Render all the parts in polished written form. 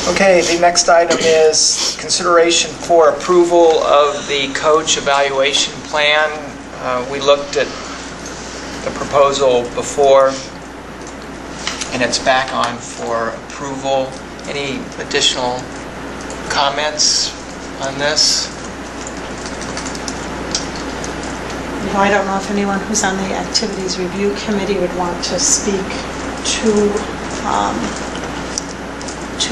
Okay, the next item is consideration for approval of the coach evaluation plan. We looked at the proposal before, and it's back on for approval. Any additional comments on this? I don't know if anyone who's on the activities review committee would want to speak to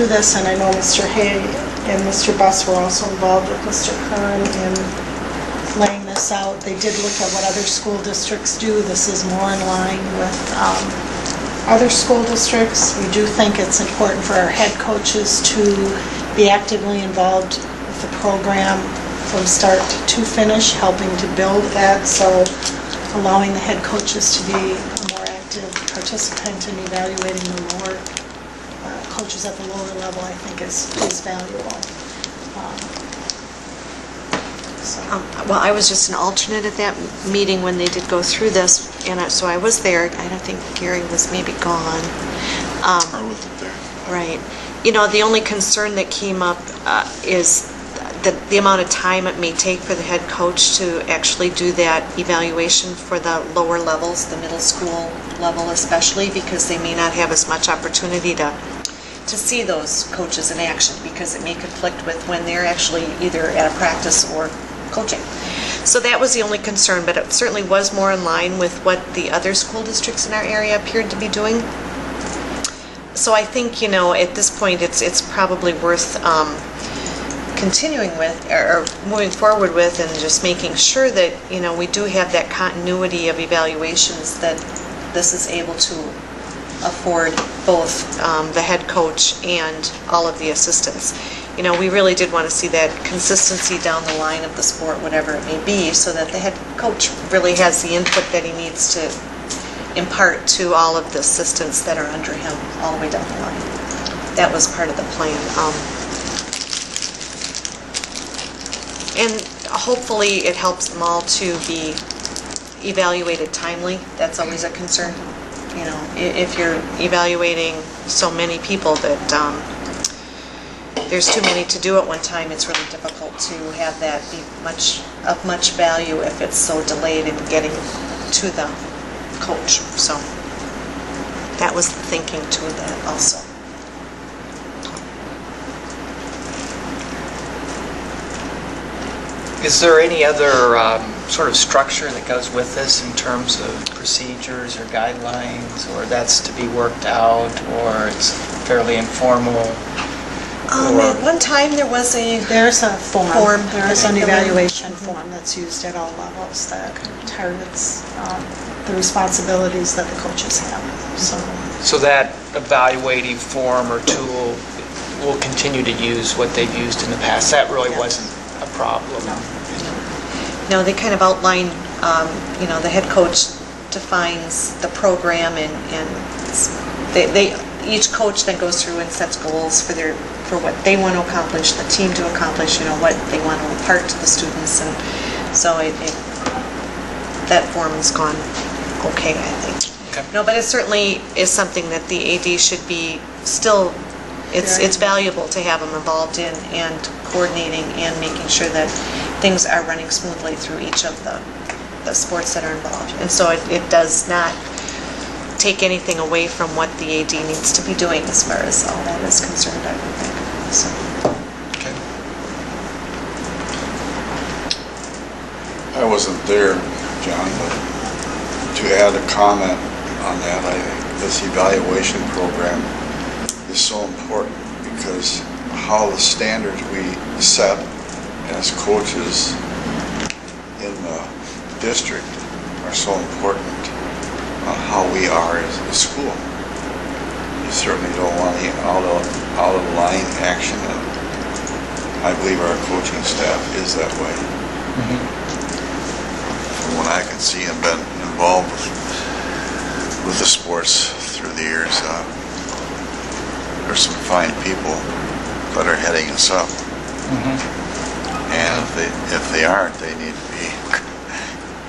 this, and I know Mr. Hay and Mr. Buss were also involved with Mr. Kern in laying this out. They did look at what other school districts do. This is more in line with other school districts. We do think it's important for our head coaches to be actively involved with the program from start to finish, helping to build that, so allowing the head coaches to be a more active participant in evaluating the lower coaches at the lower level, I think is valuable. Well, I was just an alternate at that meeting when they did go through this, and so I was there. I don't think Gary was maybe gone. I wasn't there. Right. You know, the only concern that came up is the amount of time it may take for the head coach to actually do that evaluation for the lower levels, the middle school level especially, because they may not have as much opportunity to see those coaches in action, because it may conflict with when they're actually either at a practice or coaching. So that was the only concern, but it certainly was more in line with what the other school districts in our area appeared to be doing. So I think, you know, at this point it's probably worth continuing with or moving forward with, and just making sure that, you know, we do have that continuity of evaluations, that this is able to afford both the head coach and all of the assistants. You know, we really did want to see that consistency down the line of the sport, whatever it may be, so that the head coach really has the input that he needs to impart to all of the assistants that are under him all the way down the line. That was part of the plan. And hopefully it helps them all to be evaluated timely. That's always a concern. You know, if you're evaluating so many people that there's too many to do at one time, it's really difficult to have that be of much value if it's so delayed in getting to the coach. So that was the thinking to that also. Is there any other sort of structure that goes with this in terms of procedures or guidelines, or that's to be worked out, or it's fairly informal? At one time there's a form. There is an evaluation form that's used at all levels that targets the responsibilities that the coaches have. So that evaluating form or tool will continue to use what they've used in the past. That really wasn't a problem. No, they kind of outline, you know, the head coach defines the program, and each coach then goes through and sets goals for what they want to accomplish, the team to accomplish, you know, what they want to impart to the students, and so that form has gone okay, I think. Okay. No, but it certainly is something that the AD should be still. It's valuable to have them involved in and coordinating and making sure that things are running smoothly through each of the sports that are involved. And so it does not take anything away from what the AD needs to be doing as far as all that is concerned, I would think. So. Okay. I wasn't there, John, but to add a comment on that, I think this evaluation program is so important, because how the standards we set as coaches in the district are so important on how we are as a school. You certainly don't want any out of line action, and I believe our coaching staff is that way. Mm-hmm. From what I can see and been involved with the sports through the years, there's some fine people that are heading us up. Mm-hmm. And if they aren't, they need to be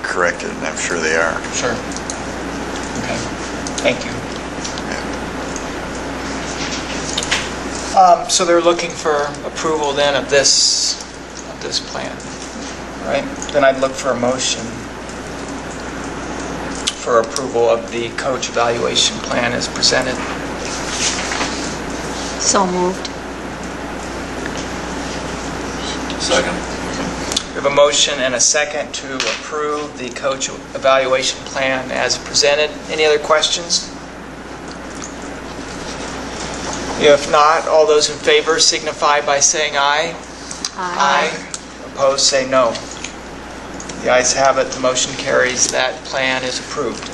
corrected, and I'm sure they are. Sure. Okay. Thank you. So they're looking for approval then of this plan, right? Then I'd look for a motion for approval of the coach evaluation plan as presented. So moved. Second. We have a motion and a second to approve the coach evaluation plan as presented. Any other questions? If not, all those in favor signify by saying aye. Aye. Opposed, say no. The ayes have it, the motion carries, that plan is approved.